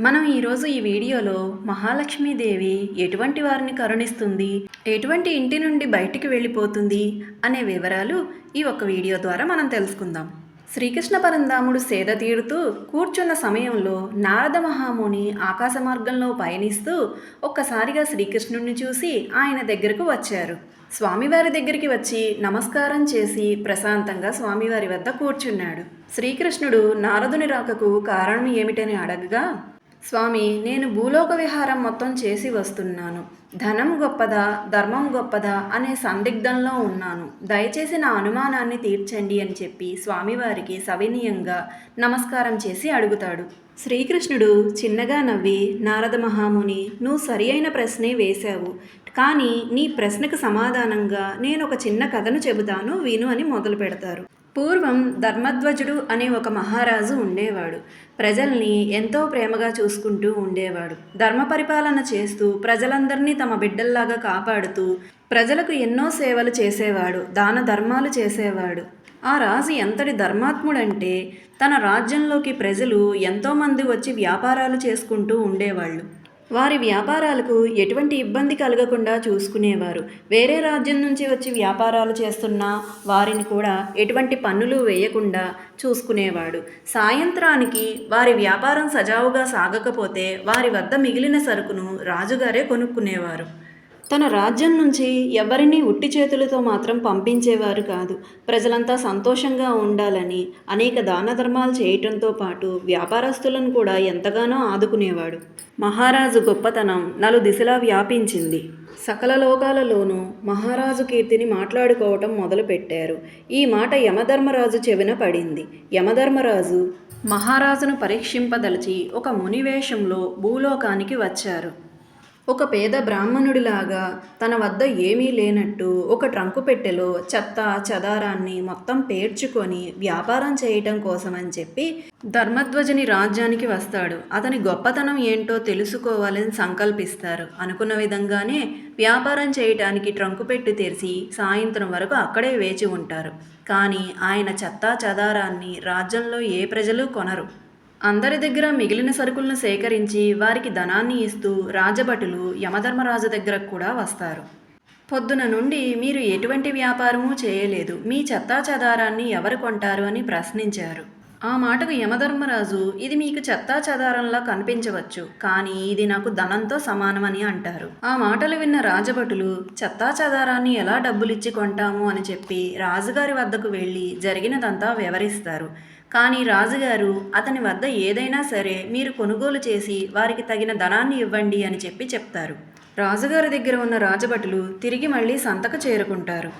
మనం ఈరోజు ఈ వీడియోలో మహాలక్ష్మీదేవి ఎటువంటి వారిని కరుణిస్తుంది, ఎటువంటి ఇంటి నుండి బయటికి వెళ్ళిపోతుంది అనే వివరాలు ఈ ఒక్క వీడియో ద్వారా మనం తెలుసుకుందాం. శ్రీకృష్ణ పరంధాముడు సేద తీరుతూ కూర్చున్న సమయంలో నారద మహాముని ఆకాశ మార్గంలో పయనిస్తూ ఒక్కసారిగా శ్రీకృష్ణుడిని చూసి ఆయన దగ్గరకు వచ్చారు. స్వామివారి దగ్గరికి వచ్చి నమస్కారం చేసి ప్రశాంతంగా స్వామివారి వద్ద కూర్చున్నాడు. శ్రీకృష్ణుడు నారదుని రాకకు కారణం ఏమిటని అడగగా, స్వామి, నేను భూలోక విహారం మొత్తం చేసి వస్తున్నాను. ధనం గొప్పదా, ధర్మం గొప్పదా అనే సందిగ్ధంలో ఉన్నాను. దయచేసి నా అనుమానాన్ని తీర్చండి అని చెప్పి స్వామివారికి సవినీయంగా నమస్కారం చేసి అడుగుతాడు. శ్రీకృష్ణుడు చిన్నగా నవ్వి, నారద మహాముని, నువ్వు సరి అయిన ప్రశ్నే వేశావు. కానీ నీ ప్రశ్నకు సమాధానంగా నేను ఒక చిన్న కథను చెబుతాను, విను అని మొదలు పెడతారు. పూర్వం ధర్మధ్వజుడు అనే ఒక మహారాజు ఉండేవాడు. ప్రజల్ని ఎంతో ప్రేమగా చూసుకుంటూ ఉండేవాడు. ధర్మ పరిపాలన చేస్తూ ప్రజలందరినీ తమ బిడ్డల్లాగా కాపాడుతూ ప్రజలకు ఎన్నో సేవలు చేసేవాడు. దాన ధర్మాలు చేసేవాడు. ఆ రాజు ఎంతటి ధర్మాత్ముడంటే తన రాజ్యంలోకి ప్రజలు ఎంతోమంది వచ్చి వ్యాపారాలు చేసుకుంటూ ఉండేవాళ్ళు. వారి వ్యాపారాలకు ఎటువంటి ఇబ్బంది కలగకుండా చూసుకునేవారు. వేరే రాజ్యం నుంచి వచ్చి వ్యాపారాలు చేస్తున్నా వారిని కూడా ఎటువంటి పన్నులు వేయకుండా చూసుకునేవాడు. సాయంత్రానికి వారి వ్యాపారం సజావుగా సాగకపోతే వారి వద్ద మిగిలిన సరుకును రాజుగారే కొనుక్కునేవారు. తన రాజ్యం నుంచి ఎవరినీ ఉట్టి చేతులతో మాత్రం పంపించేవారు కాదు. ప్రజలంతా సంతోషంగా ఉండాలని అనేక దాన ధర్మాలు చేయటంతో పాటు వ్యాపారస్తులను కూడా ఎంతగానో ఆదుకునేవాడు. మహారాజు గొప్పతనం నలుదిశలా వ్యాపించింది. సకల లోకాలలోనూ మహారాజు కీర్తిని మాట్లాడుకోవటం మొదలుపెట్టారు. ఈ మాట యమధర్మరాజు చెవిన పడింది. యమధర్మరాజు మహారాజును పరీక్షింపదలిచి ఒక మునివేషంలో భూలోకానికి వచ్చారు. ఒక పేద బ్రాహ్మణుడిలాగా తన వద్ద ఏమీ లేనట్టు ఒక ట్రంకు పెట్టెలో చెత్త చెదారాన్ని మొత్తం పేర్చుకొని వ్యాపారం చేయటం కోసమని చెప్పి ధర్మధ్వజుని రాజ్యానికి వస్తాడు. అతని గొప్పతనం ఏంటో తెలుసుకోవాలని సంకల్పిస్తారు. అనుకున్న విధంగానే వ్యాపారం చేయటానికి ట్రంకు పెట్టి తెరిచి సాయంత్రం వరకు అక్కడే వేచి ఉంటారు. కానీ ఆయన చెత్త చెదారాన్ని రాజ్యంలో ఏ ప్రజలు కొనరు. అందరి దగ్గర మిగిలిన సరుకులను సేకరించి వారికి ధనాన్ని ఇస్తూ రాజభటులు యమధర్మరాజు దగ్గర కూడా వస్తారు. పొద్దున నుండి మీరు ఎటువంటి వ్యాపారమూ చేయలేదు, మీ చెత్తా చెదారాన్ని ఎవరు కొంటారు అని ప్రశ్నించారు. ఆ మాటకు యమధర్మరాజు, ఇది మీకు చెత్తా చెదారంలా కనిపించవచ్చు, కానీ ఇది నాకు ధనంతో సమానమని అంటారు. ఆ మాటలు విన్న రాజభటులు చెత్తా చెదారాన్ని ఎలా డబ్బులిచ్చి కొంటాము అని చెప్పి రాజుగారి వద్దకు వెళ్ళి జరిగినదంతా వివరిస్తారు. కానీ రాజుగారు అతని వద్ద ఏదైనా సరే మీరు కొనుగోలు చేసి వారికి తగిన ధనాన్ని ఇవ్వండి అని చెప్పి చెప్తారు. రాజుగారి దగ్గర ఉన్న రాజభటులు తిరిగి మళ్ళీ సంతకు చేరుకుంటారు.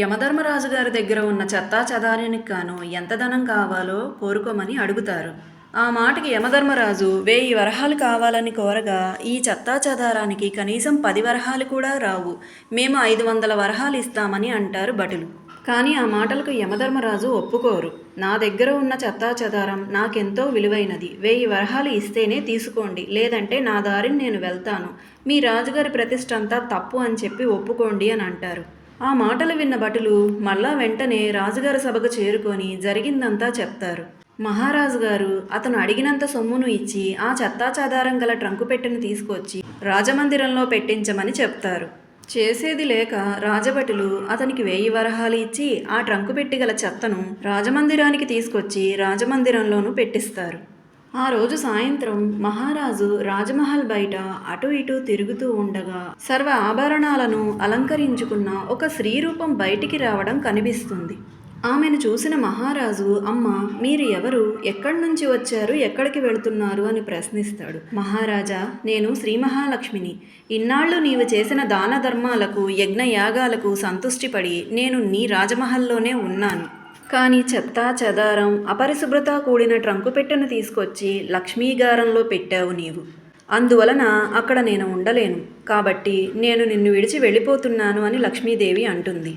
యమధర్మరాజు గారి దగ్గర ఉన్న చెత్తా చెదారానికి గాను ఎంత ధనం కావాలో కోరుకోమని అడుగుతారు. ఆ మాటకి యమధర్మరాజు 1000 వరహాలు కావాలని కోరగా, ఈ చెత్తా చెదారానికి కనీసం 10 వరహాలు కూడా రావు, మేము 500 వరహాలు ఇస్తామని అంటారు భటులు. కానీ ఆ మాటలకు యమధర్మరాజు ఒప్పుకోరు. నా దగ్గర ఉన్న చెత్తా చెదారం నాకెంతో విలువైనది, 1000 వరహాలు ఇస్తేనే తీసుకోండి, లేదంటే నా దారిని నేను వెళ్తాను, మీ రాజుగారి ప్రతిష్ఠ అంతా తప్పు అని చెప్పి ఒప్పుకోండి అని అంటారు. ఆ మాటలు విన్న భటులు మళ్ళా వెంటనే రాజుగారి సభకు చేరుకొని జరిగిందంతా చెప్తారు. మహారాజు గారు అతను అడిగినంత సొమ్మును ఇచ్చి ఆ చెత్తా చెదారం గల ట్రంకు పెట్టెను తీసుకొచ్చి రాజమందిరంలో పెట్టించమని చెప్తారు. చేసేది లేక రాజభటులు అతనికి 1000 వరహాలు ఇచ్చి ఆ ట్రంకు పెట్టి గల చెత్తను రాజమందిరానికి తీసుకొచ్చి రాజమందిరంలోనూ పెట్టిస్తారు. ఆ రోజు సాయంత్రం మహారాజు రాజమహల్ బయట అటు ఇటు తిరుగుతూ ఉండగా సర్వ ఆభరణాలను అలంకరించుకున్న ఒక స్త్రీ రూపం బయటికి రావడం కనిపిస్తుంది. ఆమెను చూసిన మహారాజు, అమ్మ, మీరు ఎవరు, ఎక్కడి నుంచి వచ్చారు, ఎక్కడికి వెళుతున్నారు అని ప్రశ్నిస్తాడు. మహారాజా, నేను శ్రీ మహాలక్ష్మిని. ఇన్నాళ్ళు నీవు చేసిన దాన ధర్మాలకు యజ్ఞయాగాలకు సంతుష్టిపడి నేను నీ రాజమహల్లోనే ఉన్నాను. కానీ చెత్తా చెదారం అపరిశుభ్రత కూడిన ట్రంకు పెట్టెను తీసుకొచ్చి లక్ష్మీగారంలో పెట్టావు నీవు. అందువలన అక్కడ నేను ఉండలేను. కాబట్టి నేను నిన్ను విడిచి వెళ్ళిపోతున్నాను అని లక్ష్మీదేవి అంటుంది.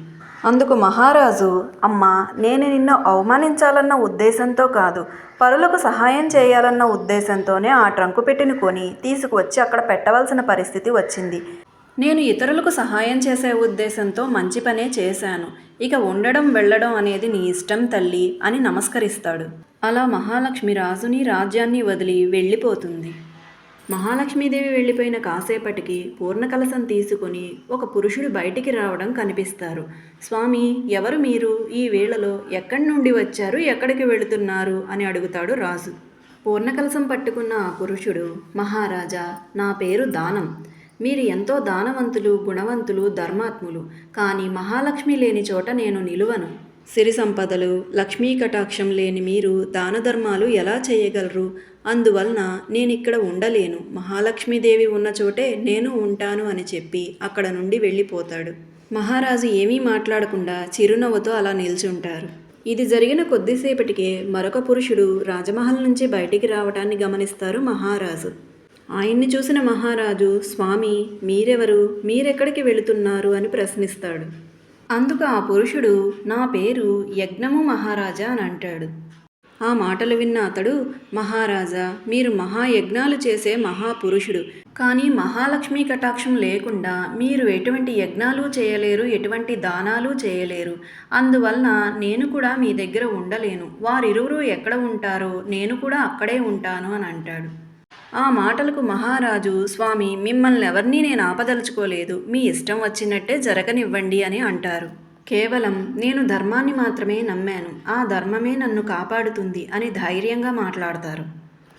అందుకు మహారాజు, అమ్మ, నేను నిన్ను అవమానించాలన్న ఉద్దేశంతో కాదు, పరులకు సహాయం చేయాలన్న ఉద్దేశంతోనే ఆ ట్రంకు పెట్టెను కొని తీసుకువచ్చి అక్కడ పెట్టవలసిన పరిస్థితి వచ్చింది. నేను ఇతరులకు సహాయం చేసే ఉద్దేశంతో మంచి పనే చేశాను. ఇక ఉండడం వెళ్ళడం అనేది నీ ఇష్టం తల్లి అని నమస్కరిస్తాడు. అలా మహాలక్ష్మి రాజుని రాజ్యాన్ని వదిలి వెళ్ళిపోతుంది. మహాలక్ష్మీదేవి వెళ్ళిపోయిన కాసేపటికి పూర్ణకలశం తీసుకుని ఒక పురుషుడు బయటికి రావడం కనిపిస్తారు. స్వామి, ఎవరు మీరు? ఈ వేళలో ఎక్కడి నుండి వచ్చారు, ఎక్కడికి వెళుతున్నారు అని అడుగుతాడు రాజు. పూర్ణకలశం పట్టుకున్న ఆ పురుషుడు, మహారాజా, నా పేరు దానం. మీరు ఎంతో దానవంతులు, గుణవంతులు, ధర్మాత్ములు. కానీ మహాలక్ష్మి లేని చోట నేను నిలువను. సిరి సంపదలు, లక్ష్మీ కటాక్షం లేని మీరు దాన ధర్మాలు ఎలా చేయగలరు? అందువలన నేనిక్కడ ఉండలేను. మహాలక్ష్మీదేవి ఉన్న చోటే నేను ఉంటాను అని చెప్పి అక్కడ నుండి వెళ్ళిపోతాడు. మహారాజు ఏమీ మాట్లాడకుండా చిరునవ్వుతో అలా నిల్చుంటారు. ఇది జరిగిన కొద్దిసేపటికే మరొక పురుషుడు రాజమహల్ నుంచి బయటికి రావటాన్ని గమనిస్తారు మహారాజు. ఆయన్ని చూసిన మహారాజు, స్వామి, మీరెవరు? మీరెక్కడికి వెళుతున్నారు అని ప్రశ్నిస్తాడు. అందుకు ఆ పురుషుడు, నా పేరు యజ్ఞము మహారాజా అని అంటాడు. ఆ మాటలు విన్న అతడు, మహారాజా, మీరు మహాయజ్ఞాలు చేసే మహాపురుషుడు. కానీ మహాలక్ష్మీ కటాక్షం లేకుండా మీరు ఎటువంటి యజ్ఞాలు చేయలేరు, ఎటువంటి దానాలు చేయలేరు. అందువలన నేను కూడా మీ దగ్గర ఉండలేను. వారిరువురు ఎక్కడ ఉంటారో నేను కూడా అక్కడే ఉంటాను అని అంటాడు. ఆ మాటలకు మహారాజు, స్వామి, మిమ్మల్ని ఎవరినీ నేను ఆపదలుచుకోలేదు. మీ ఇష్టం వచ్చినట్టే జరగనివ్వండి అని అంటారు. కేవలం నేను ధర్మాన్ని మాత్రమే నమ్మాను. ఆ ధర్మమే నన్ను కాపాడుతుంది అని ధైర్యంగా మాట్లాడతారు.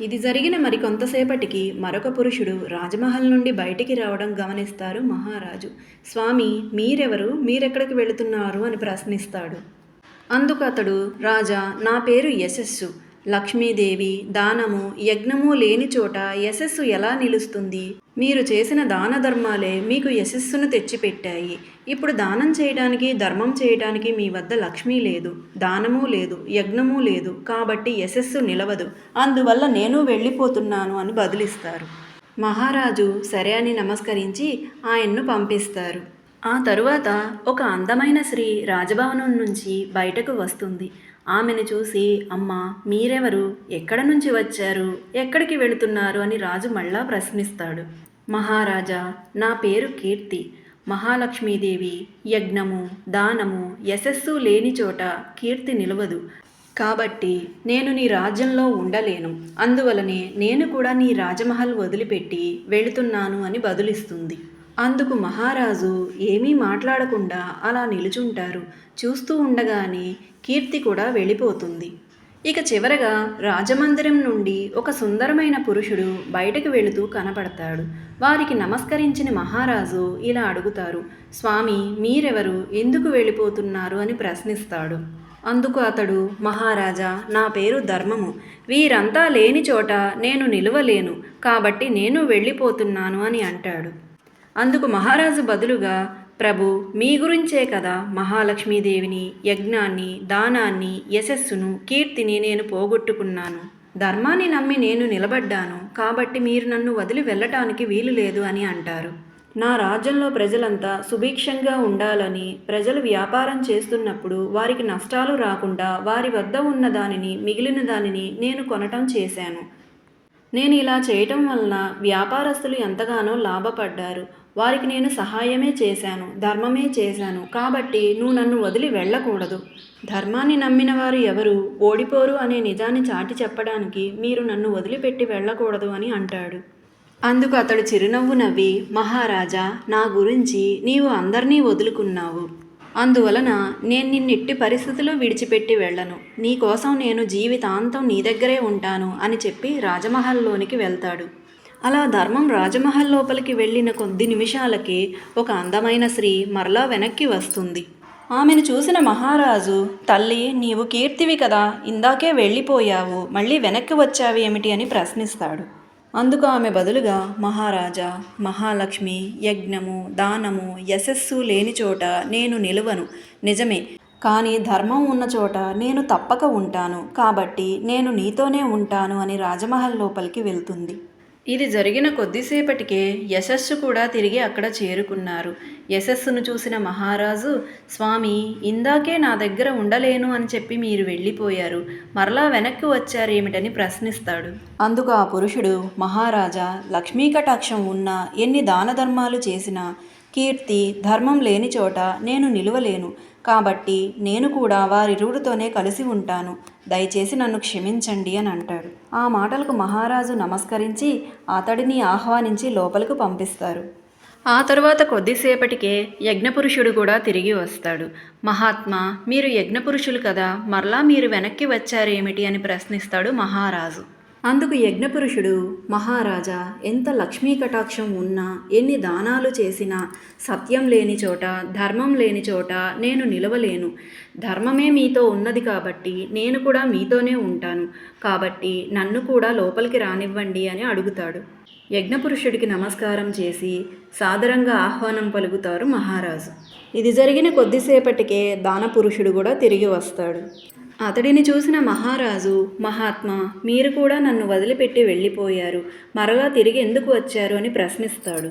ఇది జరిగిన మరికొంతసేపటికి మరొక పురుషుడు రాజమహల్ నుండి బయటికి రావడం గమనిస్తారు మహారాజు. స్వామి, మీరెవరు? మీరెక్కడికి వెళుతున్నారు అని ప్రశ్నిస్తాడు. అందుకు అతడు, రాజా, నా పేరు యశస్సు. లక్ష్మీదేవి, దానము, యజ్ఞము లేని చోట యశస్సు ఎలా నిలుస్తుంది? మీరు చేసిన దాన ధర్మాలే మీకు యశస్సును తెచ్చిపెట్టాయి. ఇప్పుడు దానం చేయడానికి, ధర్మం చేయడానికి మీ వద్ద లక్ష్మీ లేదు, దానము లేదు, యజ్ఞము లేదు. కాబట్టి యశస్సు నిలవదు. అందువల్ల నేను వెళ్ళిపోతున్నాను అని బదులిస్తారు. మహారాజు సరే అని నమస్కరించి ఆయన్ను పంపిస్తారు. ఆ తరువాత ఒక అందమైన స్త్రీ రాజభవనం నుంచి బయటకు వస్తుంది. ఆమెను చూసి, అమ్మా, మీరెవరు? ఎక్కడ నుంచి వచ్చారు? ఎక్కడికి వెళుతున్నారు అని రాజు మళ్ళా ప్రశ్నిస్తాడు. మహారాజా, నా పేరు కీర్తి. మహాలక్ష్మీదేవి యజ్ఞము, దానము, యశస్సు లేని చోట కీర్తి నిలవదు. కాబట్టి నేను నీ రాజ్యంలో ఉండలేను. అందువలనే నేను కూడా నీ రాజమహల్ వదిలిపెట్టి వెళుతున్నాను అని బదులిస్తుంది. అందుకు మహారాజు ఏమీ మాట్లాడకుండా అలా నిలుచుంటారు. చూస్తూ ఉండగానే కీర్తి కూడా వెళ్ళిపోతుంది. ఇక చివరగా రాజమందిరం నుండి ఒక సుందరమైన పురుషుడు బయటకు వెళుతూ కనపడతాడు. వారికి నమస్కరించిన మహారాజు ఇలా అడుగుతారు, స్వామి, మీరెవరు? ఎందుకు వెళ్ళిపోతున్నారు అని ప్రశ్నిస్తాడు. అందుకు అతడు, మహారాజా, నా పేరు ధర్మము. వీరంతా లేని చోట నేను నిలువలేను. కాబట్టి నేను వెళ్ళిపోతున్నాను అని అంటాడు. అందుకు మహారాజు బదులుగా, ప్రభు, మీ గురించే కదా మహాలక్ష్మీదేవిని, యజ్ఞాన్ని, దానాన్ని, యశస్సును, కీర్తిని నేను పోగొట్టుకున్నాను. ధర్మాన్ని నమ్మి నేను నిలబడ్డాను. కాబట్టి మీరు నన్ను వదిలి వెళ్ళటానికి వీలు లేదు అని అంటారు. నా రాజ్యంలో ప్రజలంతా సుభిక్షంగా ఉండాలని, ప్రజలు వ్యాపారం చేస్తున్నప్పుడు వారికి నష్టాలు రాకుండా వారి వద్ద ఉన్న దానిని, మిగిలిన దానిని నేను కొనటం చేశాను. నేను ఇలా చేయటం వలన వ్యాపారస్తులు ఎంతగానో లాభపడ్డారు. వారికి నేను సహాయమే చేశాను, ధర్మమే చేశాను. కాబట్టి నువ్వు నన్ను వదిలి వెళ్ళకూడదు. ధర్మాన్ని నమ్మిన వారు ఎవరు ఓడిపోరు అనే నిజాన్ని చాటి చెప్పడానికి మీరు నన్ను వదిలిపెట్టి వెళ్ళకూడదు అని అంటాడు. అందుకు అతడు చిరునవ్వు నవ్వి, మహారాజా, నా గురించి నీవు అందరినీ వదులుకున్నావు. అందువలన నేను నిన్నెట్టి పరిస్థితుల్లో విడిచిపెట్టి వెళ్ళను. నీకోసం నేను జీవితాంతం నీ దగ్గరే ఉంటాను అని చెప్పి రాజమహల్లోనికి వెళ్తాడు. అలా ధర్మం రాజమహల్ లోపలికి వెళ్ళిన కొద్ది నిమిషాలకి ఒక అందమైన స్త్రీ మరలా వెనక్కి వస్తుంది. ఆమెను చూసిన మహారాజు, తల్లి, నీవు కీర్తివి కదా, ఇందాకే వెళ్ళిపోయావు, మళ్ళీ వెనక్కి వచ్చావేమిటి అని ప్రశ్నిస్తాడు. అందుకు ఆమె బదులుగా, మహారాజా, మహాలక్ష్మి, యజ్ఞము, దానము, యశస్సు లేని చోట నేను నిలువను, నిజమే. కానీ ధర్మం ఉన్న చోట నేను తప్పక ఉంటాను. కాబట్టి నేను నీతోనే ఉంటాను అని రాజమహల్ లోపలికి వెళ్తుంది. ఇది జరిగిన కొద్దిసేపటికే యశస్సు కూడా తిరిగి అక్కడ చేరుకున్నారు. యశస్సును చూసిన మహారాజు, స్వామి, ఇందాకే నా దగ్గర ఉండలేను అని చెప్పి మీరు వెళ్ళిపోయారు, మరలా వెనక్కి వచ్చారేమిటని ప్రశ్నిస్తాడు. అందుకు ఆ పురుషుడు, మహారాజా, లక్ష్మీ కటాక్షం ఉన్నా, ఎన్ని దాన ధర్మాలు చేసినా కీర్తి, ధర్మం లేని చోట నేను నిలువలేను. కాబట్టి నేను కూడా వారిరువురితోనే కలిసి ఉంటాను. దయచేసి నన్ను క్షమించండి అని అంటాడు. ఆ మాటలకు మహారాజు నమస్కరించి అతడిని ఆహ్వానించి లోపలికి పంపిస్తారు. ఆ తరువాత కొద్దిసేపటికే యజ్ఞపురుషుడు కూడా తిరిగి వస్తాడు. మహాత్మా, మీరు యజ్ఞపురుషులు కదా, మరలా మీరు వెనక్కి వచ్చారేమిటి అని ప్రశ్నిస్తాడు మహారాజు. అందుకు యజ్ఞపురుషుడు, మహారాజా, ఎంత లక్ష్మీ కటాక్షం ఉన్నా, ఎన్ని దానాలు చేసినా సత్యం లేని చోట, ధర్మం లేని చోట నేను నిలవలేను. ధర్మమే మీతో ఉన్నది కాబట్టి నేను కూడా మీతోనే ఉంటాను. కాబట్టి నన్ను కూడా లోపలికి రానివ్వండి అని అడుగుతాడు. యజ్ఞపురుషుడికి నమస్కారం చేసి సాదరంగా ఆహ్వానం పలుకుతారు మహారాజు. ఇది జరిగిన కొద్దిసేపటికే దానపురుషుడు కూడా తిరిగి వస్తాడు. అతడిని చూసిన మహారాజు, మహాత్మా, మీరు కూడా నన్ను వదిలిపెట్టి వెళ్ళిపోయారు, మరలా తిరిగి ఎందుకు వచ్చారు అని ప్రశ్నిస్తాడు.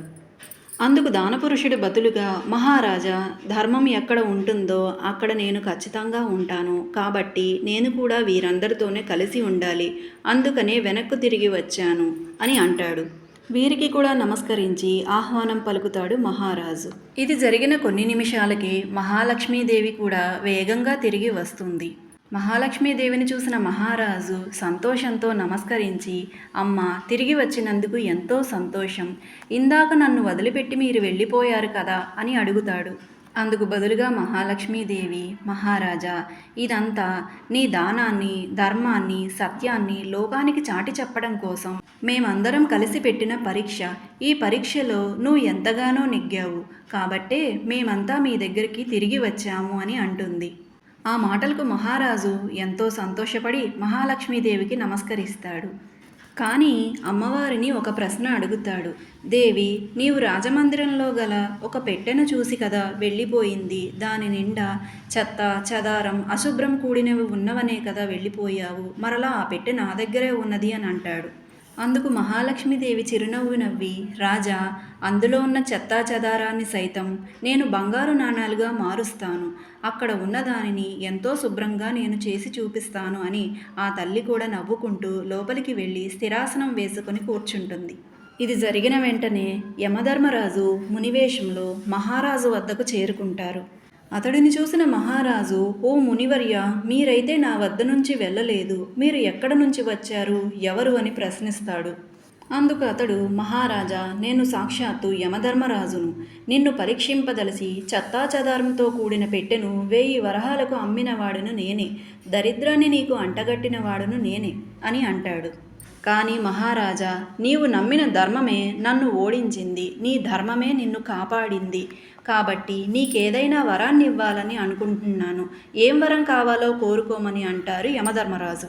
అందుకు దానపురుషుడు బదులుగా, మహారాజా, ధర్మం ఎక్కడ ఉంటుందో అక్కడ నేను ఖచ్చితంగా ఉంటాను. కాబట్టి నేను కూడా వీరందరితోనే కలిసి ఉండాలి. అందుకనే వెనక్కు తిరిగి వచ్చాను అని అంటాడు. వీరికి కూడా నమస్కరించి ఆహ్వానం పలుకుతాడు మహారాజు. ఇది జరిగిన కొన్ని నిమిషాలకే మహాలక్ష్మీదేవి కూడా వేగంగా తిరిగి వస్తుంది. మహాలక్ష్మీదేవిని చూసిన మహారాజు సంతోషంతో నమస్కరించి, అమ్మ, తిరిగి వచ్చినందుకు ఎంతో సంతోషం. ఇందాక నన్ను వదిలిపెట్టి మీరు వెళ్ళిపోయారు కదా అని అడుగుతాడు. అందుకు బదులుగా మహాలక్ష్మీదేవి, మహారాజా, ఇదంతా నీ దానాన్ని, ధర్మాన్ని, సత్యాన్ని లోకానికి చాటి చెప్పడం కోసం మేమందరం కలిసి పెట్టిన పరీక్ష. ఈ పరీక్షలో నువ్వు ఎంతగానో నెగ్గావు. కాబట్టే మేమంతా మీ దగ్గరికి తిరిగి వచ్చాము అని అంటుంది. ఆ మాటలకు మహారాజు ఎంతో సంతోషపడి మహాలక్ష్మీదేవికి నమస్కరిస్తాడు. కానీ అమ్మవారిని ఒక ప్రశ్న అడుగుతాడు. దేవి, నీవు రాజమందిరంలో గల ఒక పెట్టెను చూసి కదా వెళ్ళిపోయింది. దాని నిండా చెత్త, చెదారం, అశుభ్రం కూడినవి ఉన్నవనే కదా వెళ్ళిపోయావు. మరలా ఆ పెట్టె నా దగ్గరే ఉన్నది అని అంటాడు. అందుకు మహాలక్ష్మీదేవి చిరునవ్వు నవ్వి, రాజా, అందులో ఉన్న చెత్తా చెదారాన్ని సైతం నేను బంగారు నాణాలుగా మారుస్తాను. అక్కడ ఉన్నదానిని ఎంతో శుభ్రంగా నేను చేసి చూపిస్తాను అని ఆ తల్లి కూడా నవ్వుకుంటూ లోపలికి వెళ్ళి స్థిరాసనం వేసుకొని కూర్చుంటుంది. ఇది జరిగిన వెంటనే యమధర్మరాజు మునివేషంలో మహారాజు వద్దకు చేరుకుంటారు. అతడిని చూసిన మహారాజు, ఓ మునివర్య, మీరైతే నా వద్ద నుంచి వెళ్ళలేదు. మీరు ఎక్కడ నుంచి వచ్చారు, ఎవరు అని ప్రశ్నిస్తాడు. అందుకు అతడు, మహారాజా, నేను సాక్షాత్తు యమధర్మరాజును. నిన్ను పరీక్షింపదలసి చెత్తాచెదారంతో కూడిన పెట్టెను 1000 వరహాలకు అమ్మినవాడును నేనే. దరిద్రాన్ని నీకు అంటగట్టిన వాడును నేనే అని అంటాడు. కానీ మహారాజా, నీవు నమ్మిన ధర్మమే నన్ను ఓడించింది. నీ ధర్మమే నిన్ను కాపాడింది. కాబట్టి నీకేదైనా వరాన్ని ఇవ్వాలని అనుకుంటున్నాను. ఏం వరం కావాలో కోరుకోమని అంటారు యమధర్మరాజు.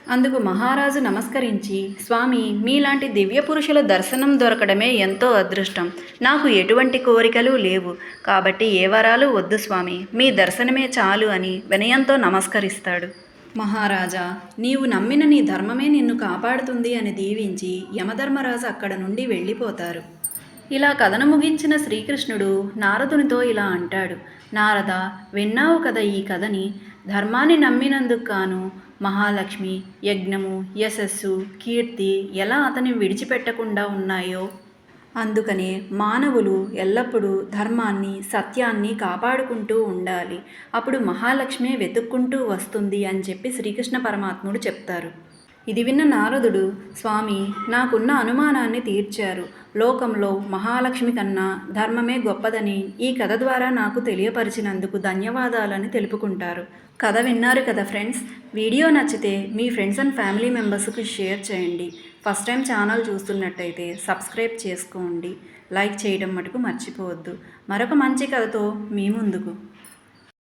అందుకు మహారాజు నమస్కరించి, స్వామి, మీలాంటి దివ్య పురుషుల దర్శనం దొరకడమే ఎంతో అదృష్టం. నాకు ఎటువంటి కోరికలు లేవు. కాబట్టి ఏ వరాలు వద్దు స్వామి, మీ దర్శనమే చాలు అని వినయంతో నమస్కరిస్తాడు. మహారాజా, నీవు నమ్మిన నీ ధర్మమే నిన్ను కాపాడుతుంది అని దీవించి యమధర్మరాజు అక్కడ నుండి వెళ్ళిపోతారు. ఇలా కథను ముగించిన శ్రీకృష్ణుడు నారదునితో ఇలా అంటాడు. నారద, విన్నావు కదా ఈ కథని. ధర్మాన్ని నమ్మినందుకు గాను మహాలక్ష్మి, యజ్ఞము, యశస్సు, కీర్తి ఎలా అతని విడిచిపెట్టకుండా ఉన్నాయో, అందుకనే మానవులు ఎల్లప్పుడూ ధర్మాన్ని, సత్యాన్ని కాపాడుకుంటూ ఉండాలి. అప్పుడు మహాలక్ష్మి వెతుక్కుంటూ వస్తుంది అని చెప్పి శ్రీకృష్ణ పరమాత్ముడు చెప్తారు. ఇది విన్న నారదుడు, స్వామి, నాకున్న అనుమానాన్ని తీర్చారు. లోకంలో మహాలక్ష్మి కన్నా ధర్మమే గొప్పదని ఈ కథ ద్వారా నాకు తెలియపరిచినందుకు ధన్యవాదాలని తెలుపుకుంటారు. కథ విన్నారు కదా ఫ్రెండ్స్. వీడియో నచ్చితే మీ ఫ్రెండ్స్ అండ్ ఫ్యామిలీ మెంబర్స్కి షేర్ చేయండి. ఫస్ట్ టైం ఛానల్ చూస్తున్నట్టయితే సబ్స్క్రైబ్ చేసుకోండి. లైక్ చేయడం మటుకు మర్చిపోవద్దు. మరొక మంచి కథతో మీ ముందుకు.